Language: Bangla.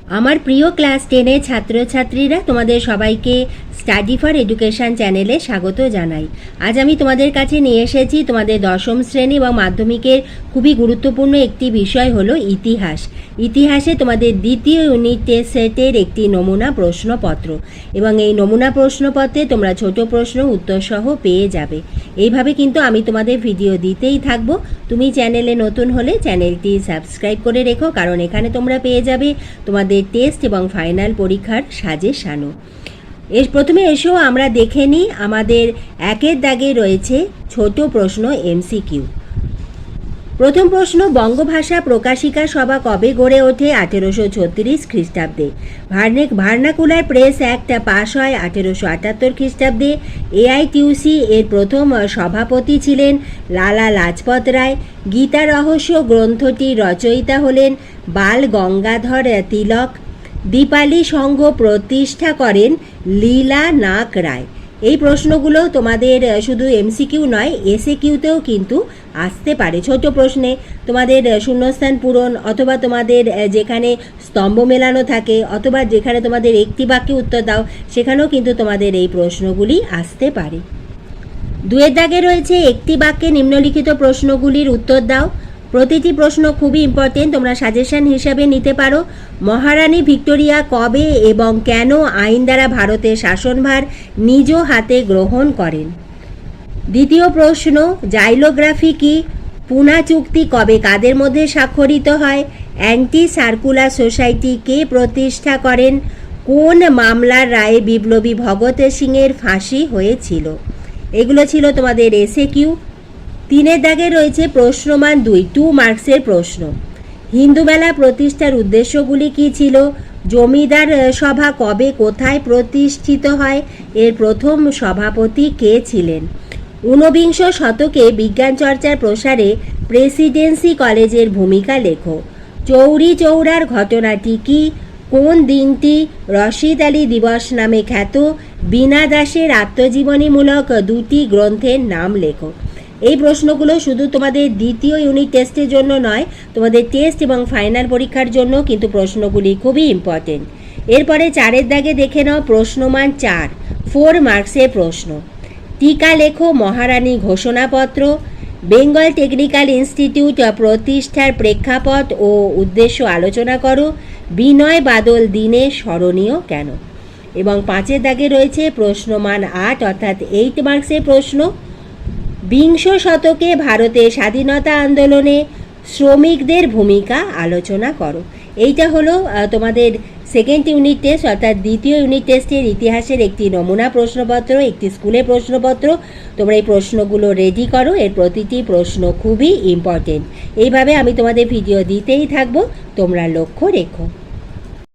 আমার প্রিয় ক্লাস 10-এর ছাত্রছাত্রীরা, তোমাদের সবাইকে স্টাডি ফর এডুকেশন চ্যানেলে স্বাগত জানাই। আজ আমি তোমাদের কাছে নিয়ে এসেছি তোমাদের দশম শ্রেণী এবং মাধ্যমিকের খুবই গুরুত্বপূর্ণ একটি বিষয় হলো ইতিহাস। ইতিহাসে তোমাদের দ্বিতীয় ইউনিট টেস্ট সেটের একটি নমুনা প্রশ্নপত্র, এবং এই নমুনা প্রশ্নপত্রে তোমরা ছোট প্রশ্ন উত্তরসহ পেয়ে যাবে। এইভাবে কিন্তু আমি তোমাদের ভিডিও দিতেই থাকবো। তুমি চ্যানেলে নতুন হলে চ্যানেলটি সাবস্ক্রাইব করে রেখো, কারণ এখানে তোমরা পেয়ে যাবে তোমাদের টেস্ট এবং ফাইনাল পরীক্ষার সাজেশানও। প্রথমে এসো আমরা দেখে নিই। আমাদের একের দাগে রয়েছে ছোট প্রশ্ন এমসিকিউ। প্রথম প্রশ্ন, বঙ্গভাষা প্রকাশিকা সভা কবে গড়ে ওঠে? 1836 খ্রিস্টাব্দে। ভার্নাকুলার প্রেস অ্যাক্ট পাশ হয় 1878 খ্রিস্টাব্দে। এআইটিউসি এর প্রথম সভাপতি ছিলেন লালা লাজপত রায়। গীতা রহস্য গ্রন্থটির রচয়িতা হলেন বাল গঙ্গাধর তিলক। দীপালি সংঘ প্রতিষ্ঠা করেন লীলা নাগ রায়। এই প্রশ্নগুলো তোমাদের শুধু এমসিকিউ নয়, এসএকিউতেও কিন্তু আসতে পারে। ছোট প্রশ্নে তোমাদের শূন্যস্থান পূরণ, অথবা তোমাদের যেখানে স্তম্ভ মেলানো থাকে, অথবা যেখানে তোমাদের একটি বাক্যে উত্তর দাও, সেখানেও কিন্তু তোমাদের এই প্রশ্নগুলি আসতে পারে। দুয়ের দাগে রয়েছে একটি বাক্যে নিম্নলিখিত প্রশ্নগুলির উত্তর দাও। প্রতিটি প্রশ্ন খুবই ইম্পর্টেন্ট, তোমরা সাজেশন হিসাবে নিতে পারো। মহারানী ভিক্টোরিয়া কবে এবং কেন আইন দ্বারা ভারতের শাসনভার নিজ হাতে গ্রহণ করেন? দ্বিতীয় প্রশ্ন, জাইলোগ্রাফি কি? পুনা চুক্তি কবে কাদের মধ্যে স্বাক্ষরিত হয়? অ্যান্টি সার্কুলার সোসাইটি কে প্রতিষ্ঠা করেন? কোন মামলার রায়ে বিপ্লবী ভগৎ সিংয়ের ফাঁসি হয়েছিল? এগুলো ছিল তোমাদের এসএকিউ। তিনের দাগে রয়েছে প্রশ্নমান 2 মার্কসের প্রশ্ন। হিন্দু মেলা প্রতিষ্ঠার উদ্দেশ্যগুলি কী ছিল? জমিদার সভা কবে কোথায় প্রতিষ্ঠিত হয়? এর প্রথম সভাপতি কে ছিলেন? ঊনবিংশ শতকে বিজ্ঞান চর্চার প্রসারে প্রেসিডেন্সি কলেজের ভূমিকা লেখো। চৌরি চৌরার ঘটনাটি কি? কোন দিনটি রশিদ আলী দিবস নামে খ্যাত? বীণা দাসের আত্মজীবনীমূলক 2টি গ্রন্থের নাম লেখো। এই প্রশ্নগুলো শুধু তোমাদের দ্বিতীয় ইউনিট টেস্টের জন্য নয়, তোমাদের টেস্ট এবং ফাইনাল পরীক্ষার জন্য কিন্তু প্রশ্নগুলি খুবই ইম্পর্টেন্ট। এরপরে 4-এর দাগে দেখে নাও প্রশ্নমান 4 মার্কসের প্রশ্ন। টিকা লেখো মহারানী ঘোষণাপত্র। বেঙ্গল টেকনিক্যাল ইনস্টিটিউট প্রতিষ্ঠার প্রেক্ষাপট ও উদ্দেশ্য আলোচনা করো। বিনয় বাদল দিনে স্মরণীয় কেন? এবং 5-এর দাগে রয়েছে প্রশ্নমান 8 অর্থাৎ 8 মার্কসের প্রশ্ন। বিংশ শতকে ভারতের স্বাধীনতা আন্দোলনে শ্রমিকদের ভূমিকা আলোচনা করো। এইটা হলো তোমাদের সেকেন্ড ইউনিট টেস্ট অর্থাৎ দ্বিতীয় ইউনিট টেস্টের ইতিহাসের একটি নমুনা প্রশ্নপত্র, একটি স্কুলের প্রশ্নপত্র। তোমরা এই প্রশ্নগুলো রেডি করো, এর প্রতিটি প্রশ্ন খুবই ইম্পর্টেন্ট। এইভাবে আমি তোমাদের ভিডিও দিতেই থাকবো, তোমরা লক্ষ্য রেখো।